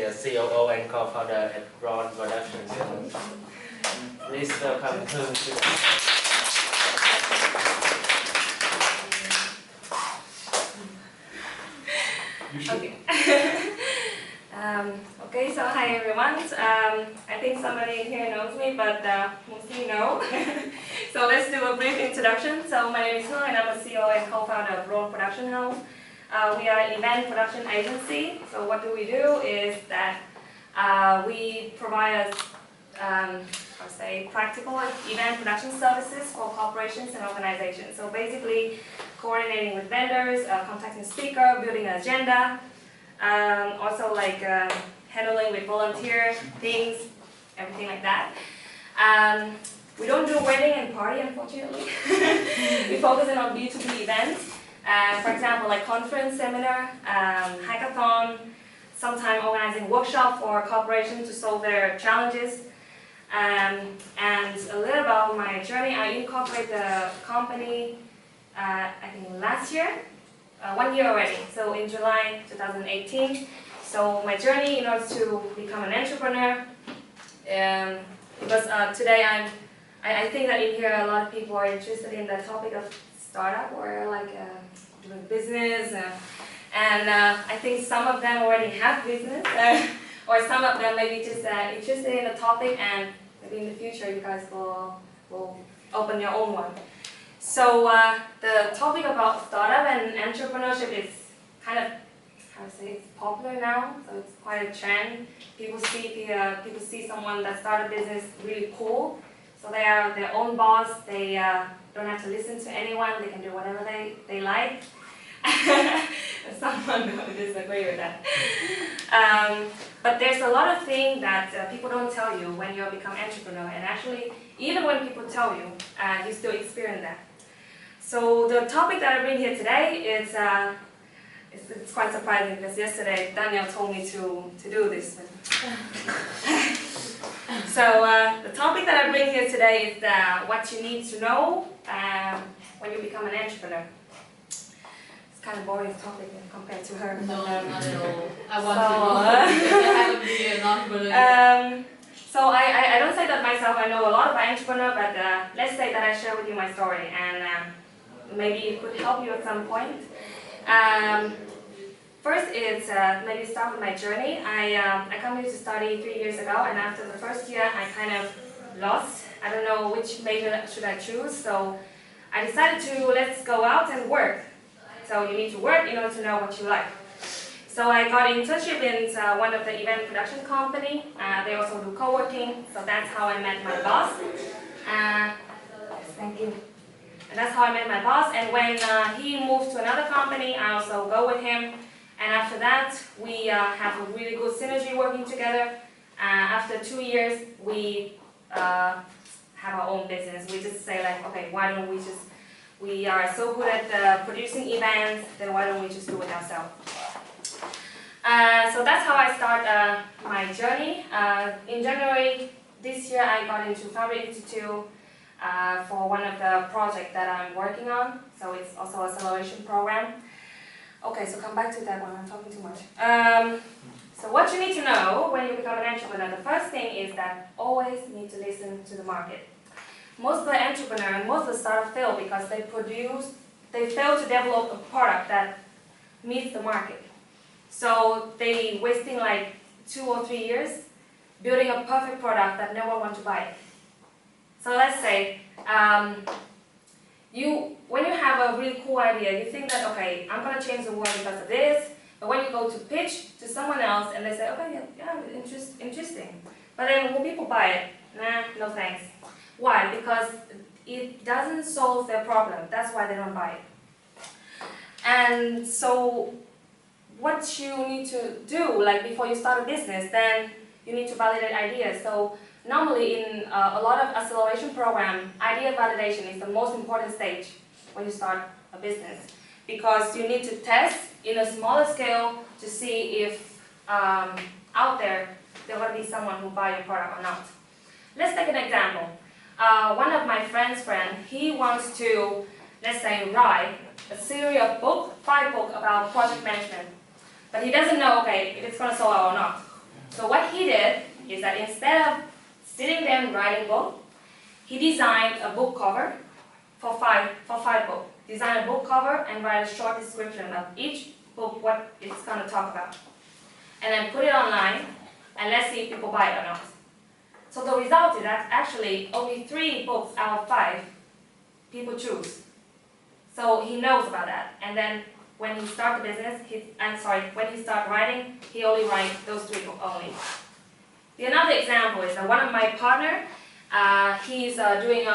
the COO and co-founder at Ron Productions. Please welcome Huong Tran. Okay. Okay, so hi everyone. I think somebody here knows me, but mostly no. So let's do a brief introduction. So my name is Huong and I'm a CEO and co-founder of Ron Production House. We are an event production agency. So what do we do is that we provide practical event production services for corporations and organizations. So basically coordinating with vendors, contacting speaker, building an agenda, also like handling with volunteer things, everything like that. We don't do wedding and party, unfortunately. We focus on B2B events. For example, like conference, seminar, hackathon, sometimes organizing workshop for corporations to solve their challenges. And a little about my journey. I incorporated the company, I think last year, 1 year already. So in July 2018. So my journey in order to become an entrepreneur, because today I think that in here a lot of people are interested in the topic of startup or like doing business, and I think some of them already have business, or some of them maybe just interested in the topic, and maybe in the future you guys will open your own one. So the topic about startup and entrepreneurship is kind of, how to say, it's popular now. So it's quite a trend. People see someone that started a business really cool. So they are their own boss. They don't have to listen to anyone. They can do whatever they like. Someone will disagree with that. But there's a lot of things that people don't tell you when you become entrepreneur. And actually, even when people tell you, you still experience that. So the topic that I bring here today is it's quite surprising because yesterday Daniel told me to do this. So the topic that I bring here today is what you need to know when you become an entrepreneur. It's kind of boring topic compared to her. No, not at all. I want to know because I haven't been an entrepreneur. So I don't say that myself I know a lot about entrepreneur, but let's say that I share with you my story and maybe it could help you at some point. First is maybe start with my journey. I come here to study 3 years ago, and after the first year I kind of lost. I don't know which major should I choose, so I decided to let's go out and work. So you need to work in order to know what you like. So I got an internship in one of the event production company. They also do co-working, so that's how I met my boss. Thank you. And that's how I met my boss. And when he moved to another company, I also go with him. And after that, we have a really good synergy working together. After 2 years, we have our own business. We just say like, okay, why don't we are so good at producing events, then why don't we just do it ourselves? So that's how I start my journey. In January this year, I got into Foundry Institute for one of the projects that I'm working on. So it's also an acceleration program. Okay, so come back to that one. I'm talking too much. So what you need to know when you become an entrepreneur, the first thing is that always need to listen to the market. Most of the entrepreneurs, most of the startups fail because they fail to develop a product that meets the market. So they wasting like 2 or 3 years building a perfect product that no one wants to buy it. So let's say when you have a really cool idea, you think that, okay, I'm going to change the world because of this. But when you go to pitch to someone else and they say, okay, yeah, interesting. But then will people buy it? Nah, no thanks. Why? Because it doesn't solve their problem. That's why they don't buy it. And so what you need to do, like before you start a business, then you need to validate ideas. So normally in a lot of acceleration program, idea validation is the most important stage when you start a business. Because you need to test in a smaller scale to see if out there will be someone who buy your product or not. Let's take an example. One of my friends' he wants to, let's say, write a series of books, 5 books about project management. But he doesn't know, okay, if it's going to sell out or not. handwriting book. He designed a book cover for five books. Design a book cover and write a short description of each book, what it's going to talk about. And then put it online, and let's see if people buy it or not. So the result is that actually only 3 books out of 5 people choose. So he knows about that. And then when he starts the business, when he starts writing, he only writes those 3 books only. Another example is that one of my partner, he's doing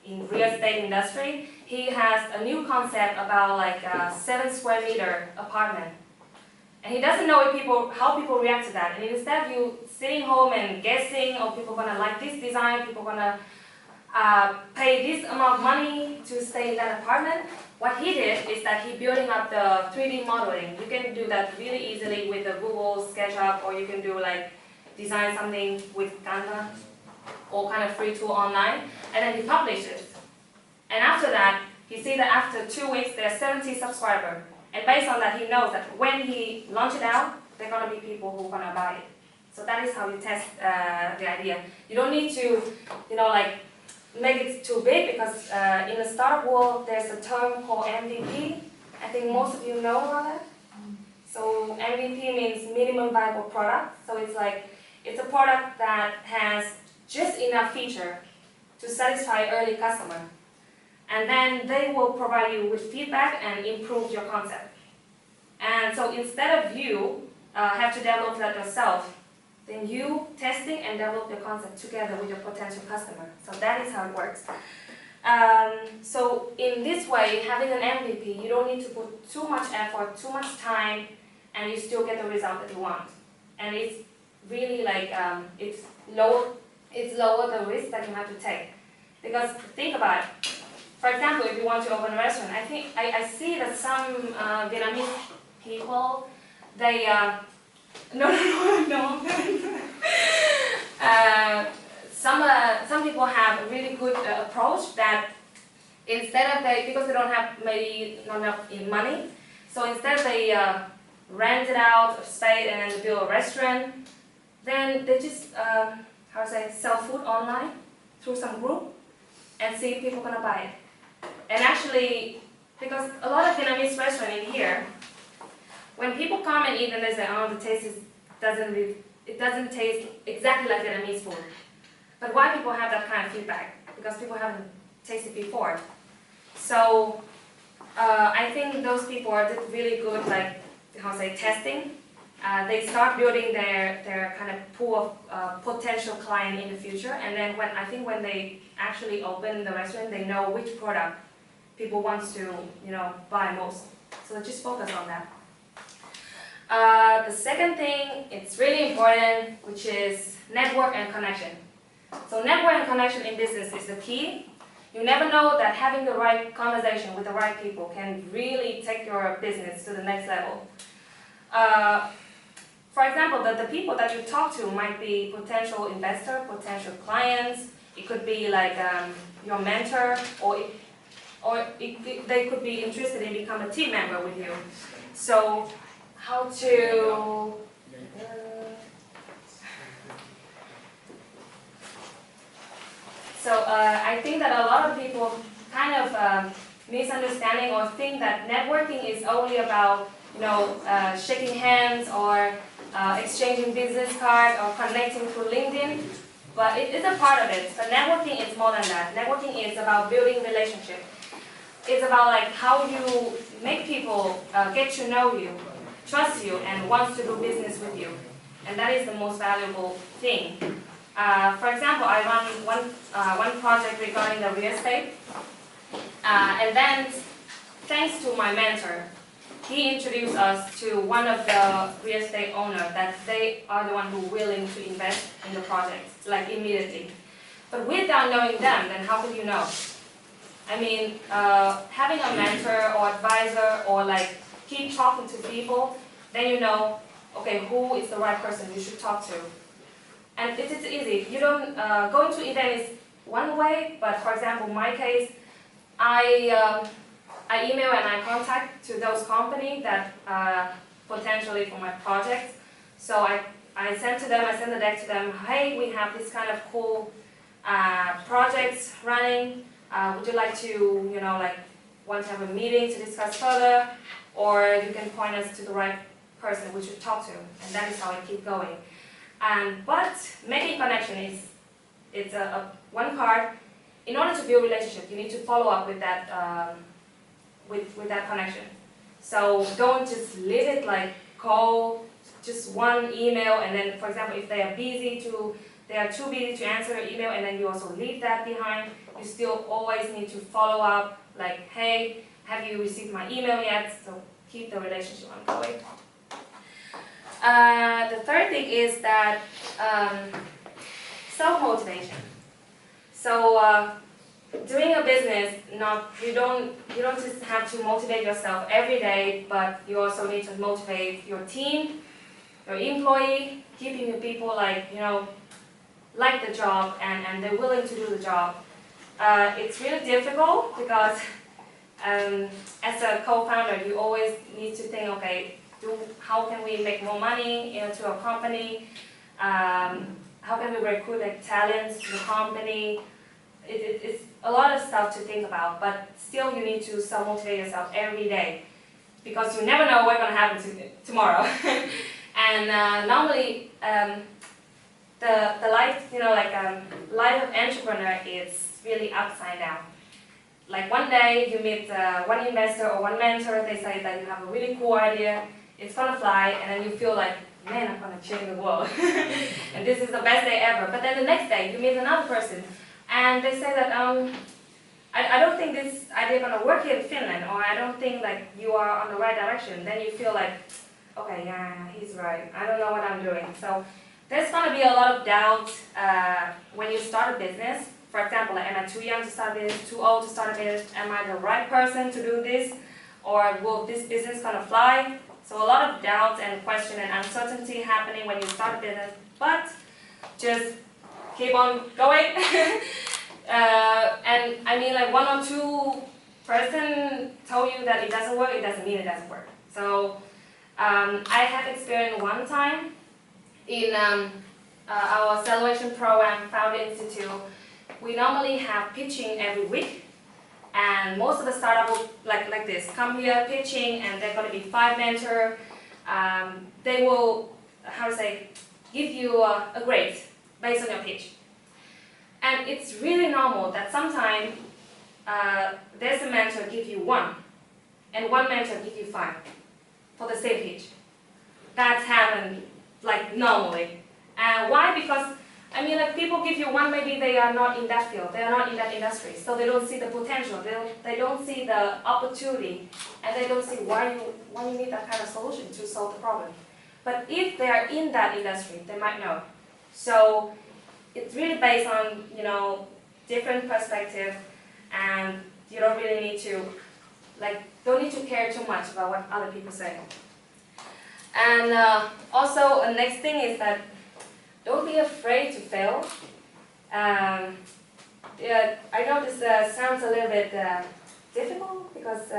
in real estate industry. He has a new concept about like a 7 square meter apartment. And he doesn't know how people react to that. And instead of you sitting home and guessing, oh, people gonna like this design, people gonna pay this amount of money to stay in that apartment, what he did is that he building up the 3D modeling. You can do that really easily with the Google SketchUp, or you can do like design something with Canva, or kind of free tool online, and then he publishes. And after that, he see that after 2 weeks, there are 70 subscribers. And based on that, he knows that when he launch it out, there are going to be people who are going to buy it. So that is how you test the idea. You don't need to, make it too big, because in the startup world, there's a term called MVP. I think most of you know about that. So MVP means minimum viable product. So it's a product that has just enough feature to satisfy early customer. And then they will provide you with feedback and improve your concept. And so instead of you have to develop that yourself, then you testing and develop your concept together with your potential customer. So that is how it works. So in this way, having an MVP, you don't need to put too much effort, too much time, and you still get the result that you want. And it's really it's lower the risk that you have to take. Because think about it. For example, if you want to open a restaurant, I see that some Vietnamese people, they some people have a really good approach that instead of because they don't have maybe not enough money, so instead they rent it out of space and then build a restaurant, then they just sell food online through some group and see if people are gonna buy it. And actually, because a lot of Vietnamese restaurants in here, when people come and eat and they say, oh, the taste doesn't taste exactly like Vietnamese food. But why people have that kind of feedback? Because people haven't tasted before. So I think those people did really good, testing. They start building their kind of pool of potential client in the future, and then when they actually open the restaurant, they know which product people want to buy most. So just focus on that. The second thing, it's really important, which is network and connection. So network and connection in business is the key. You never know that having the right conversation with the right people can really take your business to the next level. For example, the people that you talk to might be potential investor, potential clients. It could be like your mentor, or they could be interested in becoming a team member with you. So how to I think that a lot of people kind of misunderstanding or think that networking is only about shaking hands or exchanging business cards or connecting through LinkedIn, but it is a part of it. But networking is more than that. Networking is about building relationships. It's about how you make people get to know you, trust you, and wants to do business with you. And that is the most valuable thing. For example, I run one project regarding the real estate, and then thanks to my mentor, he introduced us to one of the real estate owners that they are the one who are willing to invest in the project, immediately. But without knowing them, then how could you know? I mean, having a mentor or advisor or keep talking to people, then you know, okay, who is the right person you should talk to. And it's easy. You don't, going to event is one way, but for example, in my case, I email and I contact to those companies that potentially for my project. So I send the deck to them, hey, we have this kind of cool projects running. Would you like to, want to have a meeting to discuss further? Or you can point us to the right person we should talk to. And that is how I keep going. But making connection it's one part. In order to build relationship, you need to follow up with that with that connection. So don't just leave it like call just one email, and then, for example, if they are too busy to answer your email, and then you also leave that behind. You still always need to follow up, like, hey, have you received my email yet? So keep the relationship ongoing. The third thing is that self-motivation. So doing a business, you don't just have to motivate yourself every day, but you also need to motivate your team, your employee, keeping your people like the job and they're willing to do the job. It's really difficult because as a co-founder, you always need to think, okay, how can we make more money into a company? How can we recruit talents to the company? It's a lot of stuff to think about, but still you need to self-motivate yourself every day because you never know what's going to happen tomorrow. And normally, the life, life of entrepreneur is really upside down. Like one day you meet one investor or one mentor, they say that you have a really cool idea, it's going to fly, and then you feel like, man, I'm going to change the world. And this is the best day ever. But then the next day you meet another person, and they say that, I don't think this idea is going to work here in Finland, or I don't think like you are on the right direction. Then you feel like, okay, yeah, he's right. I don't know what I'm doing. So there's going to be a lot of doubt when you start a business. For example, like, am I too young to start a business, too old to start a business? Am I the right person to do this? Or will this business going to fly? So a lot of doubts and question and uncertainty happening when you start a business. But just keep on going. And I mean, like one or two person told you that it doesn't work, it doesn't mean it doesn't work. So I had experience one time in our celebration program, Founder Institute. We normally have pitching every week, and most of the startup will like this, come here pitching, and they're going to be 5 mentors. They will, give you a grade based on your pitch. And it's really normal that sometimes there's a mentor give you 1, and one mentor give you 5 for the same pitch. That's happened like normally. And why? Because I mean, like people give you 1, maybe they are not in that field, they are not in that industry, so they don't see the potential, they don't see the opportunity, and they don't see why you need that kind of solution to solve the problem. But if they are in that industry, they might know. So it's really based on different perspective, and you don't really need to don't need to care too much about what other people say. And also, the next thing is that don't be afraid to fail. I know this sounds a little bit difficult because,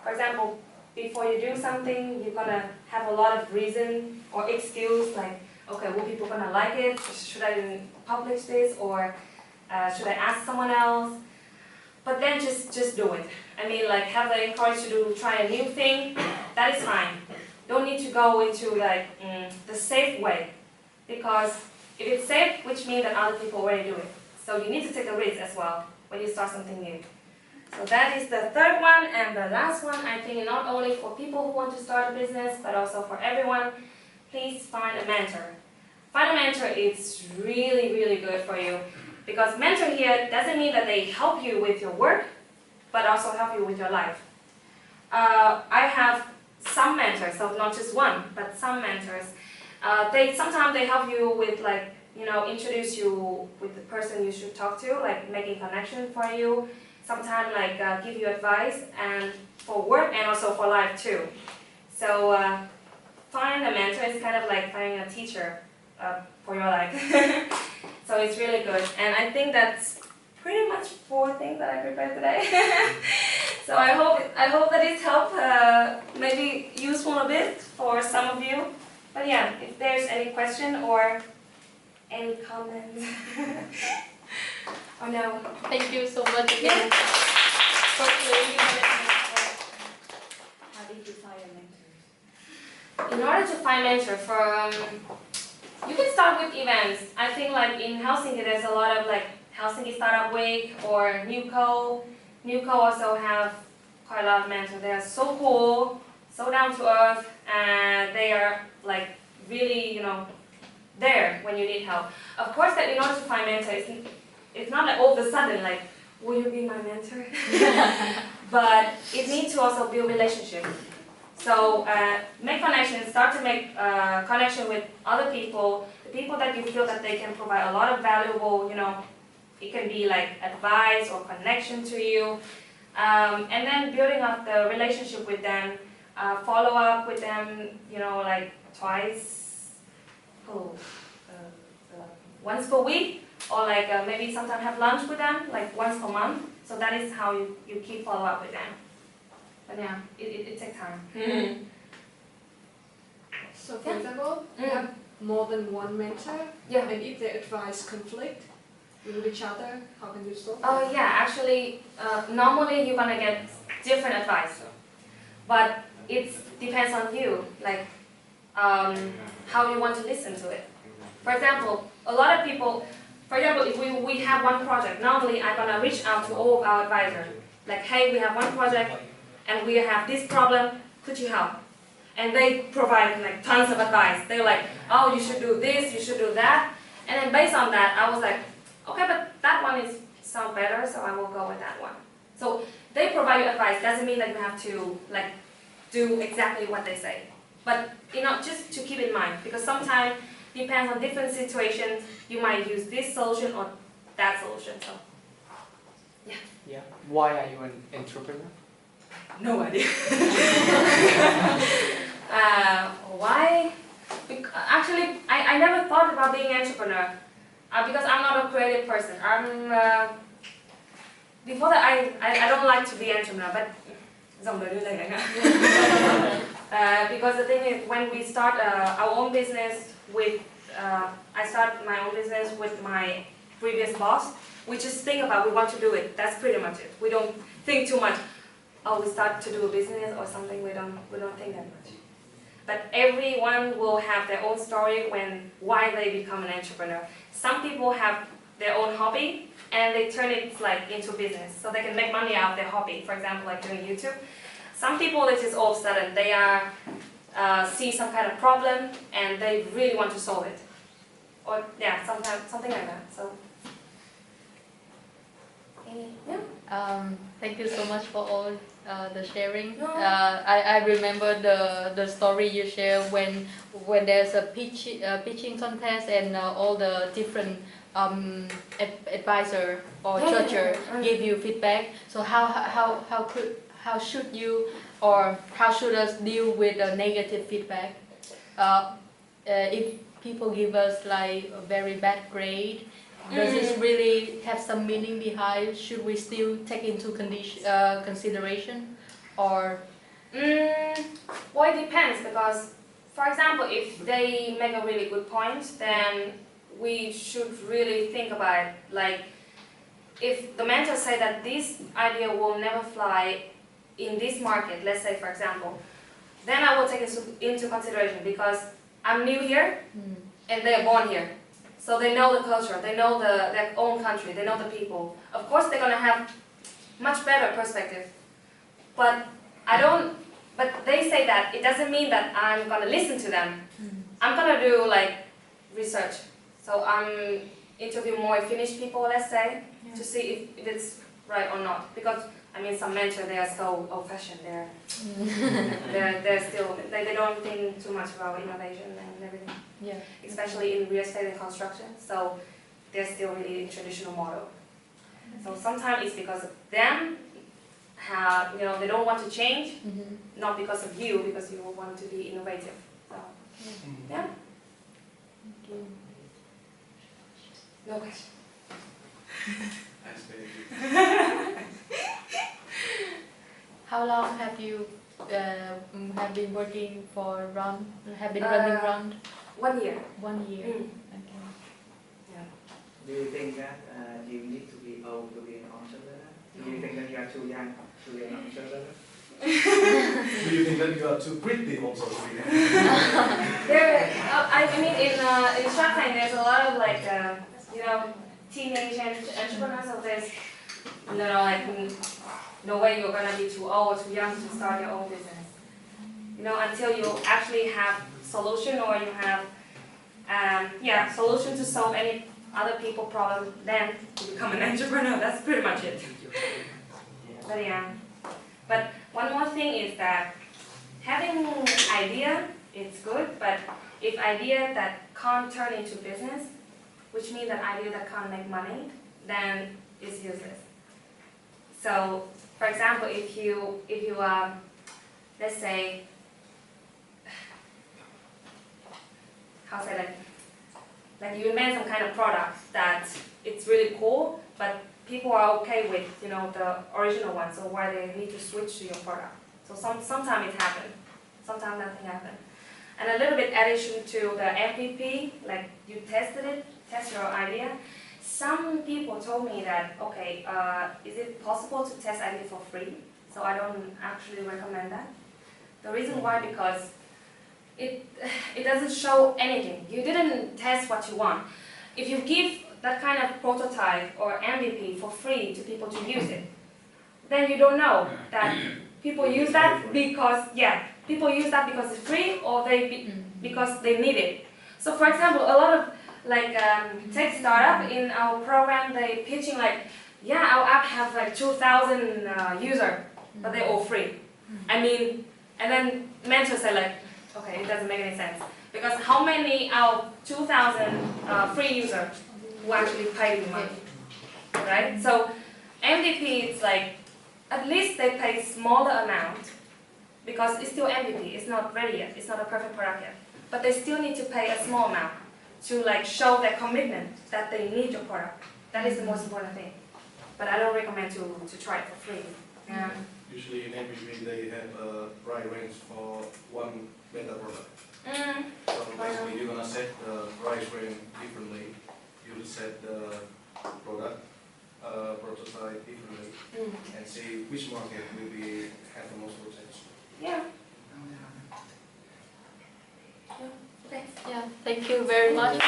for example, before you do something, you're gonna have a lot of reason or excuse like, okay, will people gonna like it? Should I even publish this, or should I ask someone else? But then just do it. I mean, like have the encourage to try a new thing. That is fine. Don't need to go into like the safe way, because if it's safe, which means that other people already do it. So you need to take a risk as well when you start something new. So that is the third one, and the last one, I think not only for people who want to start a business, but also for everyone, please find a mentor. Find a mentor, it's really, really good for you. Because mentor here doesn't mean that they help you with your work, but also help you with your life. I have some mentors, so not just one, but some mentors. Sometimes they help you with introduce you with the person you should talk to, like making connection for you. Sometimes give you advice, and for work and also for life too. So find a mentor is kind of like finding a teacher for your life. So it's really good, and I think that's pretty much 4 things that I prepared today. So I hope that it helped, maybe useful a bit for some of you. But yeah, if there's any question or any comment. Oh no. Thank you so much again. Firstly, how did you find a mentor? In order to find mentor, you can start with events. I think like in Helsinki, there's a lot of like Helsinki Startup Week or Newco. Newco also have quite a lot of mentors. They are so cool, so down to earth, and they are like really, you know, there when you need help. Of course, that in order to find mentors, it's not like all of a sudden like, will you be my mentor? But it needs to also build relationship. So make connections, start to make connection with other people, the people that you feel that they can provide a lot of valuable, you know, it can be like advice or connection to you. And then building up the relationship with them, follow up with them, you know, like once per week, or like maybe sometimes have lunch with them, like once per month. So that is how you keep follow up with them. But yeah, it takes time. So for example, you have more than one mentor, Yeah. and if their advice conflict with each other, how can you solve Oh it? yeah, actually, normally you're gonna get different advice, but it depends on you, like how you want to listen to it. For example, a lot of people, for example, if we have one project, normally I'm gonna reach out to all of our advisors, like, hey, we have one project, and we have this problem, could you help? And they provide like tons of advice. They're like, oh, you should do this, you should do that. And then based on that, I was like, okay, but that one sounds better, so I will go with that one. So they provide you advice. Doesn't mean that you have to like do exactly what they say. But you know, just to keep in mind, because sometimes depends on different situations, you might use this solution or that solution. So Yeah. Why are you an entrepreneur? no idea. Why? Actually, I never thought about being an entrepreneur because I'm not a creative person. Before that, I don't like to be an entrepreneur, but because the thing is, when we start our own business I start my own business with my previous boss. We just think about we want to do it. That's pretty much it. We don't think too much. Oh, we start to do a business or something. We don't think that much. But everyone will have their own story why they become an entrepreneur. Some people have their own hobby and they turn it like into business, so they can make money out of their hobby. For example, like doing YouTube. Some people, it's just all of a sudden they see some kind of problem and they really want to solve it, or yeah, something like that. So yeah. Thank you so much for all the sharing. No. I remember the story you share when there's a pitching contest and all the different advisor or judger give you feedback. So how should you or how should us deal with a negative feedback? If people give us like a very bad grade, does this really have some meaning behind? Should we still take into consideration, or? Well, it depends, because, for example, if they make a really good point, then we should really think about it. Like, if the mentors say that this idea will never fly in this market, let's say, for example, then I will take it into consideration, because I'm new here and they're born here. So they know the culture, they know their own country, they know the people. Of course, they're gonna have much better perspective. But they say that it doesn't mean that I'm gonna listen to them. I'm gonna do like research. So I'm interviewing more Finnish people, let's say, to see if it's right or not. Because I mean, some mentors, they are so old-fashioned. They're still they don't think too much about innovation and everything. Yeah. Especially in real estate and construction. So they're still really in traditional model. So sometimes it's because of them. They don't want to change, not because of you, because you want to be innovative. So yeah. Thank you. No question. How long have you have been working for Run? Have been running Run? 1 year. 1 year. Mm. Okay. Do you think that you need to be old to be an entrepreneur? Do you think that you are too young to be an entrepreneur? Do you think that you are too pretty also to be There, I mean, in Shark Tank, there's a lot of like, teenage entrepreneurs. So there's, like, no way you're gonna be too old or too young to start your own business. Until you actually have solution or you have, solution to solve any other people problem, then you become an entrepreneur. That's pretty much it. But yeah. But one more thing is that having idea is good, but if idea that can't turn into business, which means that idea that can't make money, then it's useless. So, for example, if you let's say, how say that, like you invent some kind of product that it's really cool, but people are okay with, the original one, so why they need to switch to your product. So sometimes it happens, sometimes nothing happens. And a little bit addition to the MVP, like you test your idea. Some people told me that, okay, is it possible to test idea for free? So I don't actually recommend that. The reason why, because it doesn't show anything. You didn't test what you want. If you give that kind of prototype or MVP for free to people to use it, then you don't know that people use that because it's free or because they need it. So for example, a lot of tech startup in our program, they pitching like, our app has like 2,000 users, but they're all free. I mean, and then mentors say like, okay, it doesn't make any sense. Because how many out of 2,000 free users who actually pay the money, right? So MVP, it's like, at least they pay smaller amount because it's still MVP, it's not ready yet, it's not a perfect product yet. But they still need to pay a small amount to show their commitment that they need your product. That is the most important thing. But I don't recommend to try it for free. Yeah. Usually in MVP they have a price range for one meta product. So basically you're gonna set the price range differently. You set the product prototype differently and see which market will have the most potential. Yeah. Okay. Yeah, thank you very much.